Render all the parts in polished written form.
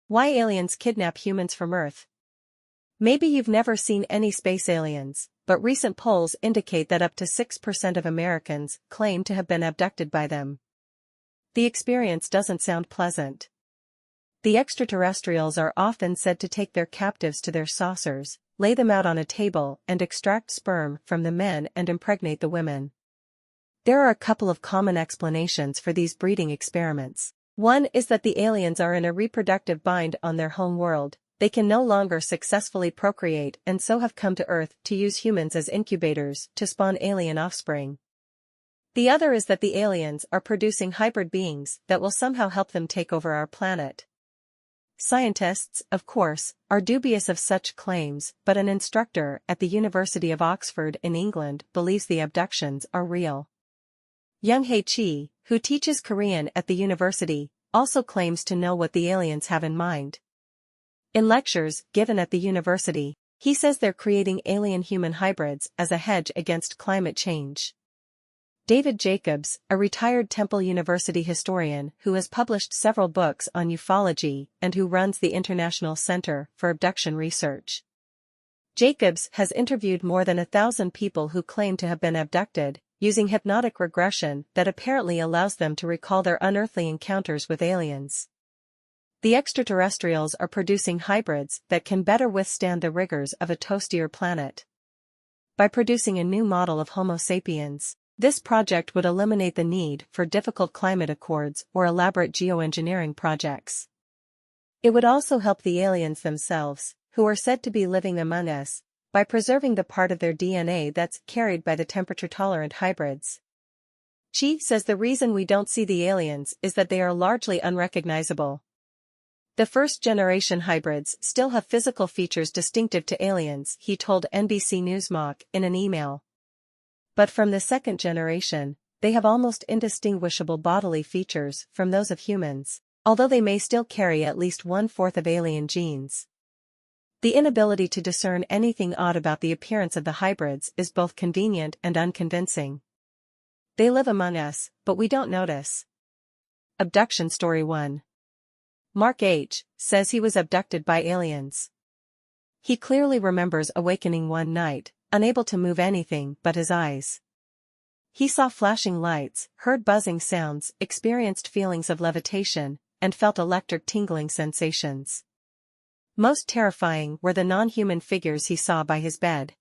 Why aliens kidnap humans from Earth? Maybe you've never seen any space aliens, but recent polls indicate that up to 6% of Americans claim to have been abducted by them. The experience doesn't sound pleasant. The extraterrestrials are often said to take their captives to their saucers, lay them out on a table and extract sperm from the men and impregnate the women. There are a couple of common explanations for these breeding experiments. One is that the aliens are in a reproductive bind on their home world. They can no longer successfully procreate and so have come to Earth to use humans as incubators to spawn alien offspring. The other is that the aliens are producing hybrid beings that will somehow help them take over our planet. Scientists, of course, are dubious of such claims, but an instructor at the University of Oxford in England believes the abductions are real. Young Hae-chi, who teaches Korean at the university, also claims to know what the aliens have in mind. In lectures given at the university, he says they're creating alien-human hybrids as a hedge against climate change. David Jacobs, a retired Temple University historian who has published several books on ufology and who runs the International Center for Abduction Research. Jacobs has interviewed more than 1,000 people who claim to have been abducted, using hypnotic regression that apparently allows them to recall their unearthly encounters with aliens. The extraterrestrials are producing hybrids that can better withstand the rigors of a toastier planet. By producing a new model of Homo sapiens, this project would eliminate the need for difficult climate accords or elaborate geoengineering projects. It would also help the aliens themselves, who are said to be living among us, by preserving the part of their DNA that's carried by the temperature-tolerant hybrids. Chi says the reason we don't see the aliens is that they are largely unrecognizable. The first-generation hybrids still have physical features distinctive to aliens, he told NBC Newsmock in an email. But from the second generation, they have almost indistinguishable bodily features from those of humans, although they may still carry at least 1/4 of alien genes. The inability to discern anything odd about the appearance of the hybrids is both convenient and unconvincing. They live among us, but we don't notice. Abduction Story 1. Mark H. says he was abducted by aliens. He clearly remembers awakening one night, unable to move anything but his eyes. He saw flashing lights, heard buzzing sounds, experienced feelings of levitation, and felt electric tingling sensations. Most terrifying were the non-human figures he saw by his bed.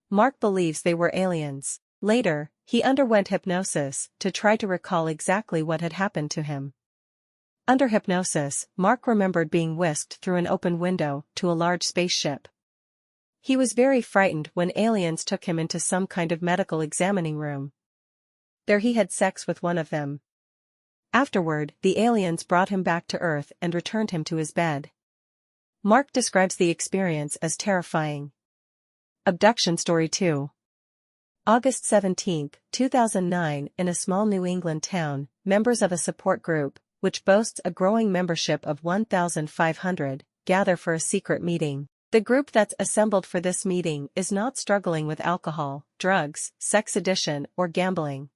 Mark believes they were aliens. Later, he underwent hypnosis to try to recall exactly what had happened to him. Under hypnosis, Mark remembered being whisked through an open window to a large spaceship. He was very frightened when aliens took him into some kind of medical examining room. There he had sex with one of them. Afterward, the aliens brought him back to Earth and returned him to his bed. Mark describes the experience as terrifying. Abduction Story 2. August 17, 2009, in a small New England town, members of a support group, which boasts a growing membership of 1,500, gather for a secret meeting. The group that's assembled for this meeting is not struggling with alcohol, drugs, sex addiction, or gambling.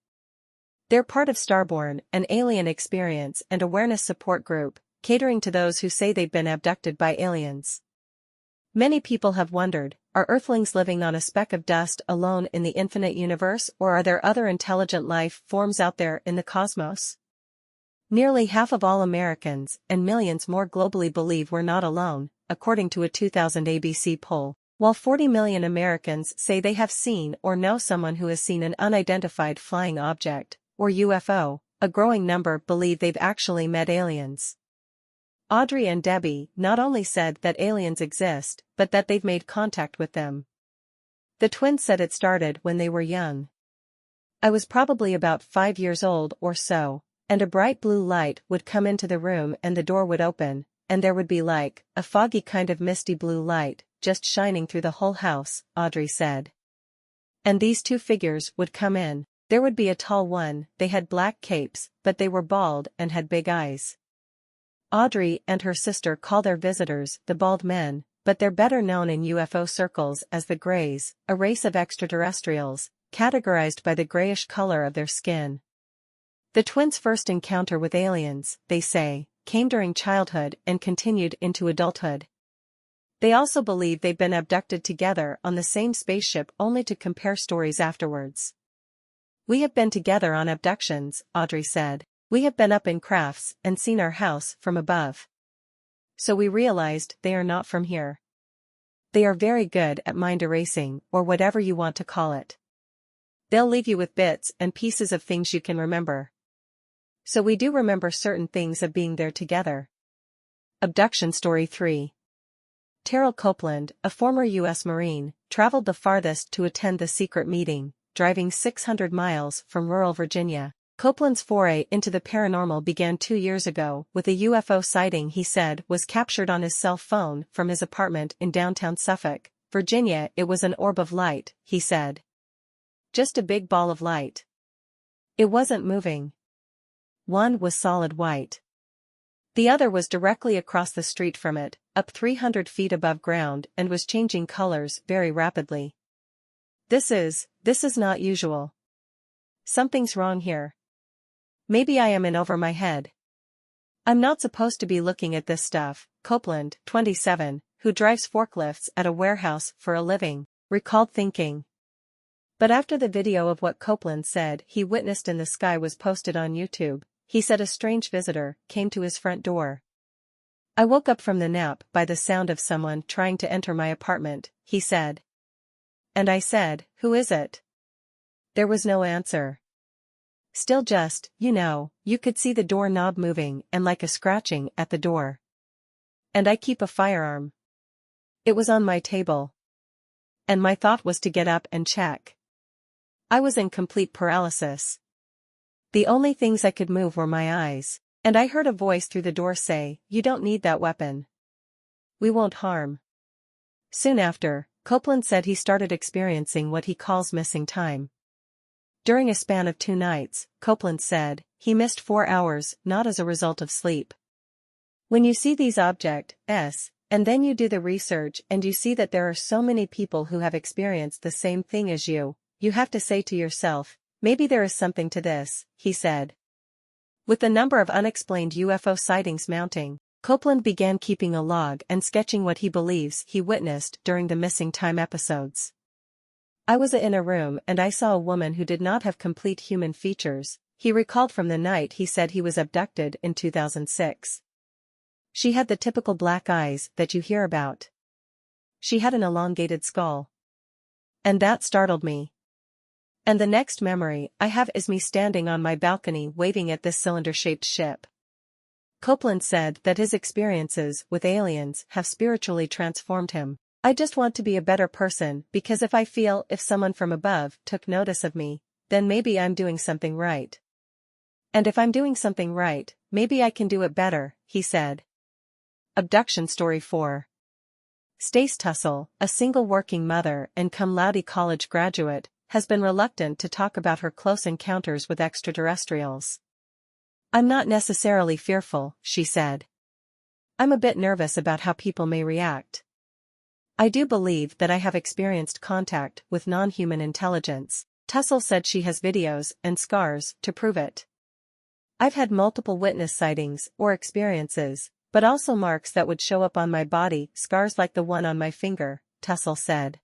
They're part of Starborn, an alien experience and awareness support group, catering to those who say they've been abducted by aliens. Many people have wondered, are Earthlings living on a speck of dust alone in the infinite universe, or are there other intelligent life forms out there in the cosmos? Nearly half of all Americans and millions more globally believe we're not alone, according to a 2000 ABC poll, while 40 million Americans say they have seen or know someone who has seen an unidentified flying object, or UFO, a growing number believe they've actually met aliens. Audrey and Debbie not only said that aliens exist, but that they've made contact with them. The twins said it started when they were young. I was probably about 5 years old or so, and a bright blue light would come into the room and the door would open, and there would be like a foggy kind of misty blue light, just shining through the whole house, Audrey said. And these two figures would come in. There would be a tall one, they had black capes, but they were bald and had big eyes. Audrey and her sister call their visitors the bald men, but they're better known in UFO circles as the Greys, a race of extraterrestrials, categorized by the grayish color of their skin. The twins' first encounter with aliens, they say, came during childhood and continued into adulthood. They also believe they've been abducted together on the same spaceship only to compare stories afterwards. "We have been together on abductions," Audrey said. "We have been up in crafts and seen our house from above. So we realized they are not from here. They are very good at mind erasing, or whatever you want to call it. They'll leave you with bits and pieces of things you can remember. So we do remember certain things of being there together." Abduction Story 3. Terrell Copeland, a former U.S. Marine, traveled the farthest to attend the secret meeting, driving 600 miles from rural Virginia. Copeland's foray into the paranormal began 2 years ago with a UFO sighting he said was captured on his cell phone from his apartment in downtown Suffolk, Virginia. "It was an orb of light," he said. "Just a big ball of light. It wasn't moving. One was solid white. The other was directly across the street from it, up 300 feet above ground, and was changing colors very rapidly. This is not usual. Something's wrong here. Maybe I am in over my head. I'm not supposed to be looking at this stuff," Copeland, 27, who drives forklifts at a warehouse for a living, recalled thinking. But after the video of what Copeland said he witnessed in the sky was posted on YouTube, he said a strange visitor came to his front door. "I woke up from the nap by the sound of someone trying to enter my apartment," he said. "And I said, 'Who is it?' There was no answer. Still just, you could see the door knob moving and like a scratching at the door. And I keep a firearm. It was on my table. And my thought was to get up and check. I was in complete paralysis. The only things I could move were my eyes, and I heard a voice through the door say, 'You don't need that weapon. We won't harm.'" Soon after, Copeland said he started experiencing what he calls missing time. During a span of 2 nights, Copeland said, he missed 4 hours, not as a result of sleep. "When you see these objects, and then you do the research and you see that there are so many people who have experienced the same thing as you have to say to yourself, maybe there is something to this," he said. With the number of unexplained UFO sightings mounting, Copeland began keeping a log and sketching what he believes he witnessed during the missing time episodes. "I was in a room and I saw a woman who did not have complete human features," he recalled from the night he said he was abducted in 2006. "She had the typical black eyes that you hear about. She had an elongated skull. And that startled me. And the next memory I have is me standing on my balcony waving at this cylinder-shaped ship." Copeland said that his experiences with aliens have spiritually transformed him. "I just want to be a better person because if someone from above took notice of me, then maybe I'm doing something right. And if I'm doing something right, maybe I can do it better," he said. Abduction Story 4. Stace Tussle, a single working mother and cum laude college graduate, has been reluctant to talk about her close encounters with extraterrestrials. "I'm not necessarily fearful," she said. "I'm a bit nervous about how people may react. I do believe that I have experienced contact with non-human intelligence." Tussle said she has videos and scars to prove it. "I've had multiple witness sightings or experiences, but also marks that would show up on my body, scars like the one on my finger," Tussle said.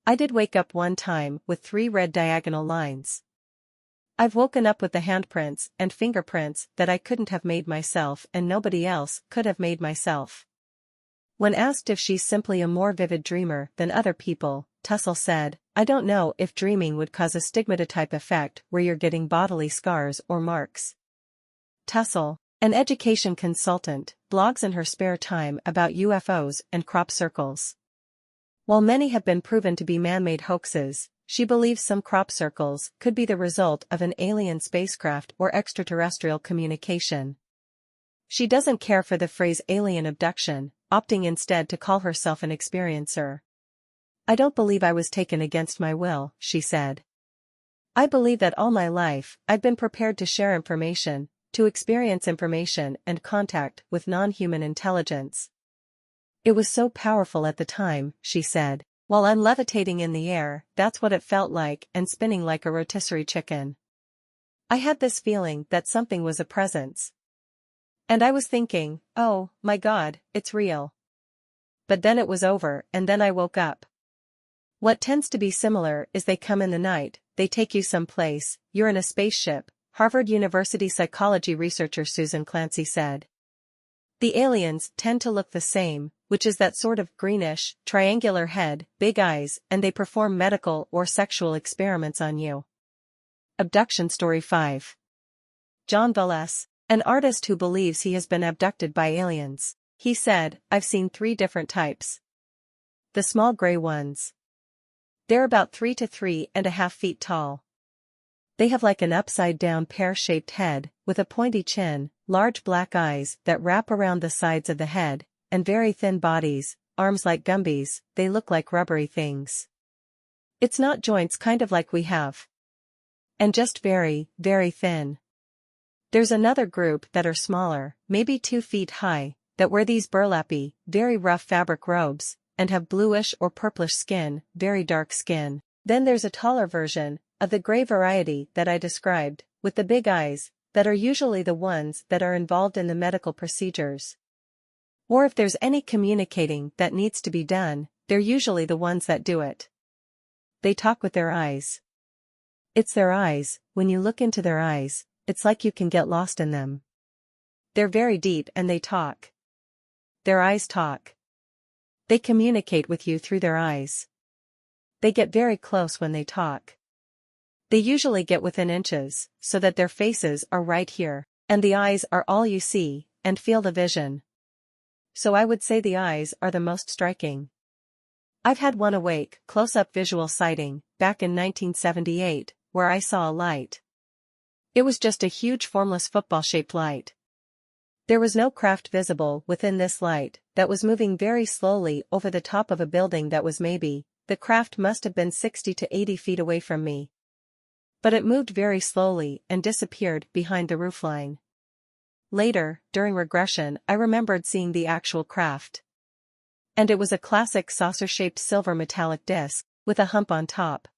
"I did wake up one time with 3 red diagonal lines. I've woken up with the handprints and fingerprints that I couldn't have made myself and nobody else could have made myself." When asked if she's simply a more vivid dreamer than other people, Tussle said, "I don't know if dreaming would cause a stigmata-type effect where you're getting bodily scars or marks." Tussle, an education consultant, blogs in her spare time about UFOs and crop circles. While many have been proven to be man-made hoaxes, she believes some crop circles could be the result of an alien spacecraft or extraterrestrial communication. She doesn't care for the phrase alien abduction, opting instead to call herself an experiencer. "I don't believe I was taken against my will," she said. "I believe that all my life I've been prepared to share information, to experience information and contact with non-human intelligence. It was so powerful at the time," she said. "While I'm levitating in the air, that's what it felt like, and spinning like a rotisserie chicken. I had this feeling that something was a presence. And I was thinking, oh, my God, it's real. But then it was over, and then I woke up. What tends to be similar is they come in the night, they take you someplace, you're in a spaceship, Harvard University psychology researcher Susan Clancy said. The aliens tend to look the same, which is that sort of greenish, triangular head, big eyes, and they perform medical or sexual experiments on you. Abduction Story 5. John Velez, an artist who believes he has been abducted by aliens. He said, I've seen 3 different types. The small gray ones. They're about 3 to 3.5 feet tall. They have like an upside-down pear-shaped head, with a pointy chin, large black eyes that wrap around the sides of the head, and very thin bodies, arms like Gumbies, they look like rubbery things. It's not joints kind of like we have. And just very, very thin. There's another group that are smaller, maybe 2 feet high, that wear these burlappy, very rough fabric robes, and have bluish or purplish skin, very dark skin. Then there's a taller version, of the gray variety that I described, with the big eyes, that are usually the ones that are involved in the medical procedures. Or if there's any communicating that needs to be done, they're usually the ones that do it. They talk with their eyes. It's their eyes, when you look into their eyes, it's like you can get lost in them. They're very deep and they talk. Their eyes talk. They communicate with you through their eyes. They get very close when they talk. They usually get within inches, so that their faces are right here, and the eyes are all you see, and feel the vision. So I would say the eyes are the most striking. I've had one awake, close-up visual sighting, back in 1978, where I saw a light. It was just a huge formless football-shaped light. There was no craft visible within this light, that was moving very slowly over the top of a building that was the craft must have been 60 to 80 feet away from me. But it moved very slowly and disappeared behind the roofline. Later, during regression, I remembered seeing the actual craft. And it was a classic saucer-shaped silver metallic disc, with a hump on top.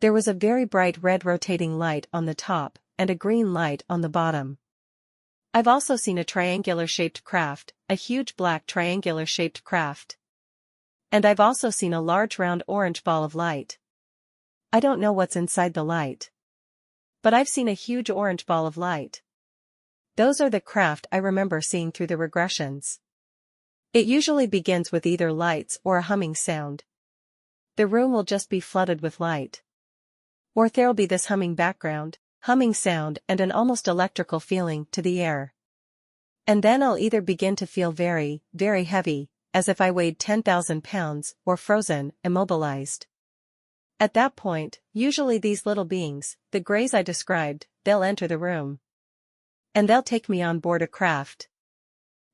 There was a very bright red rotating light on the top, and a green light on the bottom. I've also seen a triangular-shaped craft, a huge black triangular-shaped craft. And I've also seen a large round orange ball of light. I don't know what's inside the light. But I've seen a huge orange ball of light. Those are the craft I remember seeing through the regressions. It usually begins with either lights or a humming sound. The room will just be flooded with light. Or there'll be this humming background, humming sound and an almost electrical feeling to the air. And then I'll either begin to feel very, very heavy, as if I weighed 10,000 pounds, or frozen, immobilized. At that point, usually these little beings, the grays I described, they'll enter the room. And they'll take me on board a craft.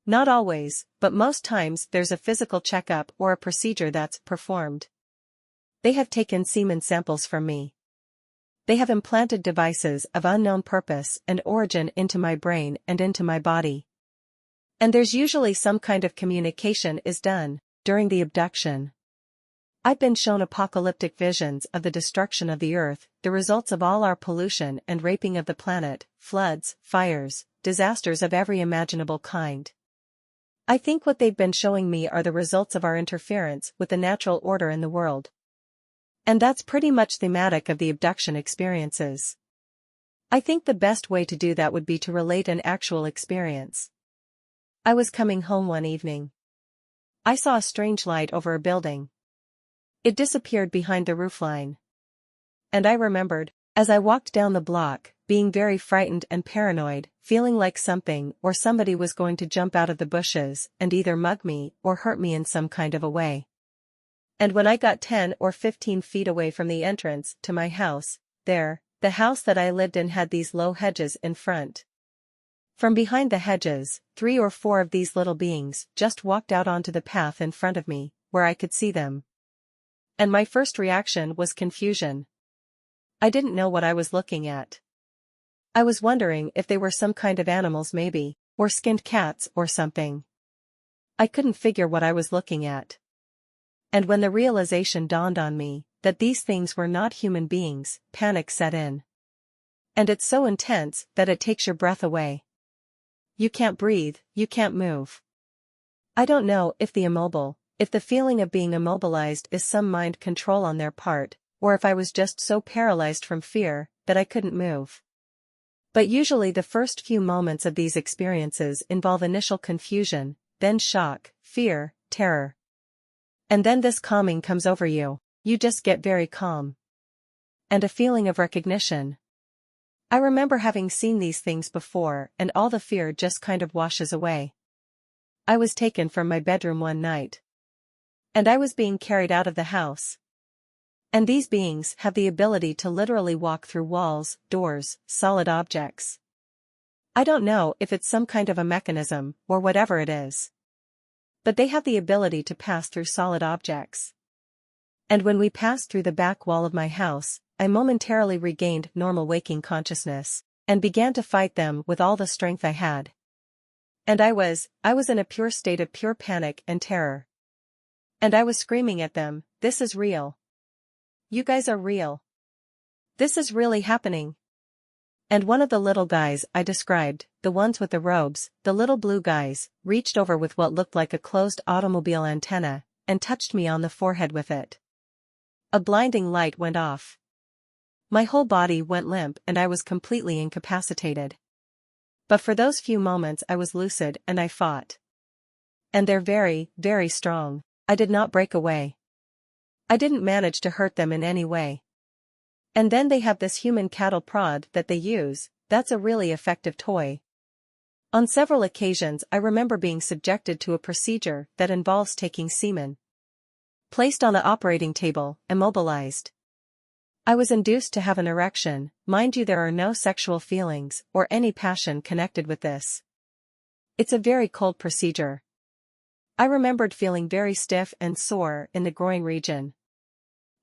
Not always, but most times there's a physical checkup or a procedure that's performed. They have taken semen samples from me. They have implanted devices of unknown purpose and origin into my brain and into my body. And there's usually some kind of communication is done during the abduction. I've been shown apocalyptic visions of the destruction of the earth, the results of all our pollution and raping of the planet, floods, fires, disasters of every imaginable kind. I think what they've been showing me are the results of our interference with the natural order in the world. And that's pretty much thematic of the abduction experiences. I think the best way to do that would be to relate an actual experience. I was coming home one evening. I saw a strange light over a building. It disappeared behind the roofline. And I remembered, as I walked down the block, being very frightened and paranoid, feeling like something or somebody was going to jump out of the bushes and either mug me or hurt me in some kind of a way. And when I got 10 or 15 feet away from the entrance to my house, the house that I lived in had these low hedges in front. From behind the hedges, 3 or 4 of these little beings just walked out onto the path in front of me, where I could see them. And my first reaction was confusion. I didn't know what I was looking at. I was wondering if they were some kind of animals maybe, or skinned cats or something. I couldn't figure what I was looking at. And when the realization dawned on me that these things were not human beings, panic set in. And it's so intense that it takes your breath away. You can't breathe, you can't move. I don't know if the feeling of being immobilized is some mind control on their part, or if I was just so paralyzed from fear that I couldn't move. But usually the first few moments of these experiences involve initial confusion, then shock, fear, terror. And then this calming comes over you. You just get very calm. And a feeling of recognition. I remember having seen these things before, and all the fear just kind of washes away. I was taken from my bedroom one night. And I was being carried out of the house. And these beings have the ability to literally walk through walls, doors, solid objects. I don't know if it's some kind of a mechanism, or whatever it is. But they have the ability to pass through solid objects. And when we passed through the back wall of my house, I momentarily regained normal waking consciousness, and began to fight them with all the strength I had. And I was in a pure state of pure panic and terror. And I was screaming at them, "This is real. You guys are real. This is really happening." And one of the little guys I described, the ones with the robes, the little blue guys, reached over with what looked like a closed automobile antenna, and touched me on the forehead with it. A blinding light went off. My whole body went limp and I was completely incapacitated. But for those few moments I was lucid and I fought. And they're very, very strong. I did not break away. I didn't manage to hurt them in any way. And then they have this human cattle prod that they use, that's a really effective toy. On several occasions I remember being subjected to a procedure that involves taking semen. Placed on the operating table, immobilized. I was induced to have an erection. Mind you, there are no sexual feelings or any passion connected with this. It's a very cold procedure. I remembered feeling very stiff and sore in the groin region.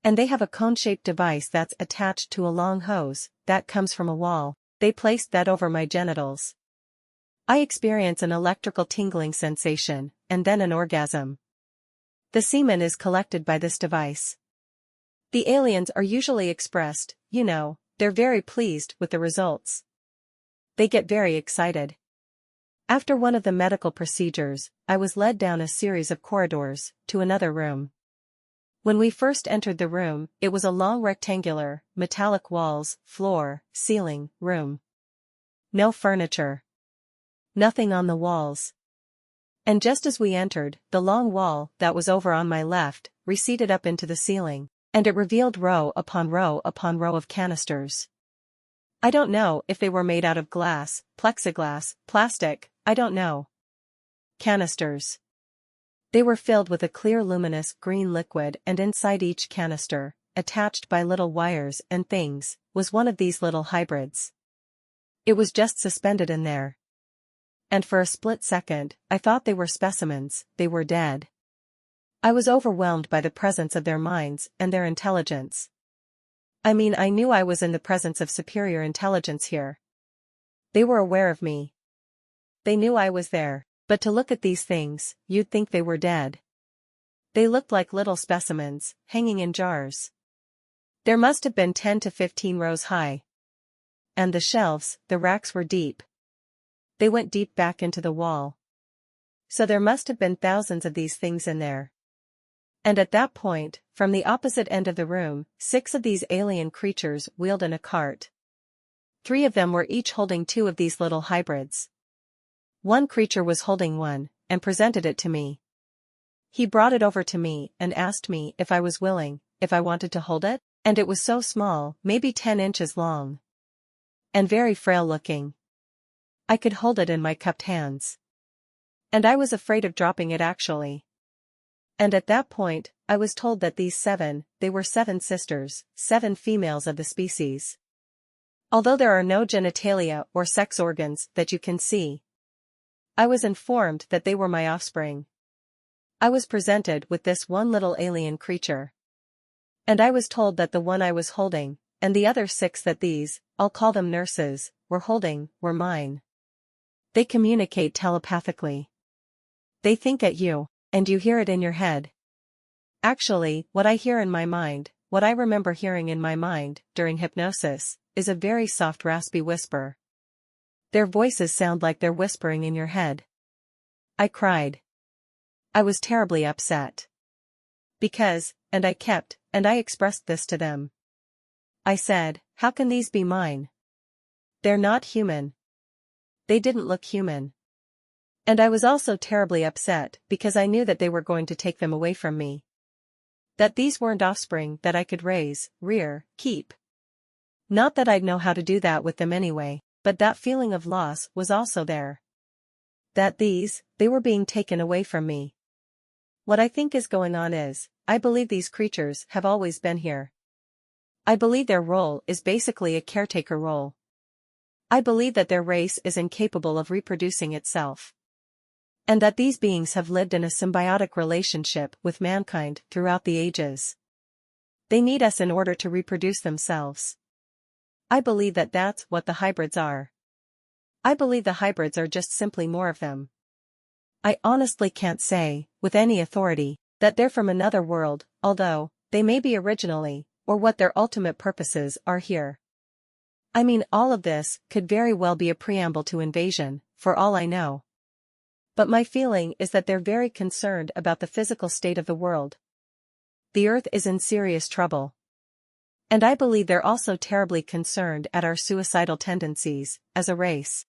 And they have a cone-shaped device that's attached to a long hose that comes from a wall. They placed that over my genitals. I experience an electrical tingling sensation, and then an orgasm. The semen is collected by this device. The aliens are usually expressed, they're very pleased with the results. They get very excited. After one of the medical procedures, I was led down a series of corridors, to another room. When we first entered the room, it was a long rectangular, metallic walls, floor, ceiling, room. No furniture. Nothing on the walls. And just as we entered, the long wall that was over on my left, receded up into the ceiling, and it revealed row upon row of canisters. I don't know if they were made out of glass, plexiglass, plastic, I don't know. Canisters. They were filled with a clear luminous green liquid, and inside each canister, attached by little wires and things, was one of these little hybrids. It was just suspended in there. And for a split second, I thought they were specimens, they were dead. I was overwhelmed by the presence of their minds and their intelligence. I mean, I knew I was in the presence of superior intelligence here. They were aware of me. They knew I was there, but to look at these things, you'd think they were dead. They looked like little specimens, hanging in jars. There must have been 10 to 15 rows high. And the shelves, the racks were deep. They went deep back into the wall. So there must have been thousands of these things in there. And at that point, from the opposite end of the room, 6 of these alien creatures wheeled in a cart. 3 of them were each holding 2 of these little hybrids. One creature was holding one, and presented it to me. He brought it over to me and asked me if I was willing, if I wanted to hold it, and it was so small, maybe 10 inches long. And very frail looking. I could hold it in my cupped hands. And I was afraid of dropping it actually. And at that point, I was told that these 7, they were 7 sisters, 7 females of the species. Although there are no genitalia or sex organs that you can see, I was informed that they were my offspring. I was presented with this one little alien creature. And I was told that the one I was holding, and the other 6 that these, I'll call them nurses, were holding, were mine. They communicate telepathically. They think at you, and you hear it in your head. Actually, what I hear in my mind, what I remember hearing in my mind, during hypnosis, is a very soft raspy whisper. Their voices sound like they're whispering in your head. I cried. I was terribly upset. Because, and I expressed this to them. I said, how can these be mine? They're not human. They didn't look human. And I was also terribly upset because I knew that they were going to take them away from me. That these weren't offspring that I could raise, rear, keep. Not that I'd know how to do that with them anyway, but that feeling of loss was also there. That they were being taken away from me. What I think is going on is, I believe these creatures have always been here. I believe their role is basically a caretaker role. I believe that their race is incapable of reproducing itself. And that these beings have lived in a symbiotic relationship with mankind throughout the ages. They need us in order to reproduce themselves. I believe that that's what the hybrids are. I believe the hybrids are just simply more of them. I honestly can't say, with any authority, that they're from another world, although, they may be originally, or what their ultimate purposes are here. I mean, all of this could very well be a preamble to invasion, for all I know. But my feeling is that they're very concerned about the physical state of the world. The Earth is in serious trouble. And I believe they're also terribly concerned at our suicidal tendencies, as a race.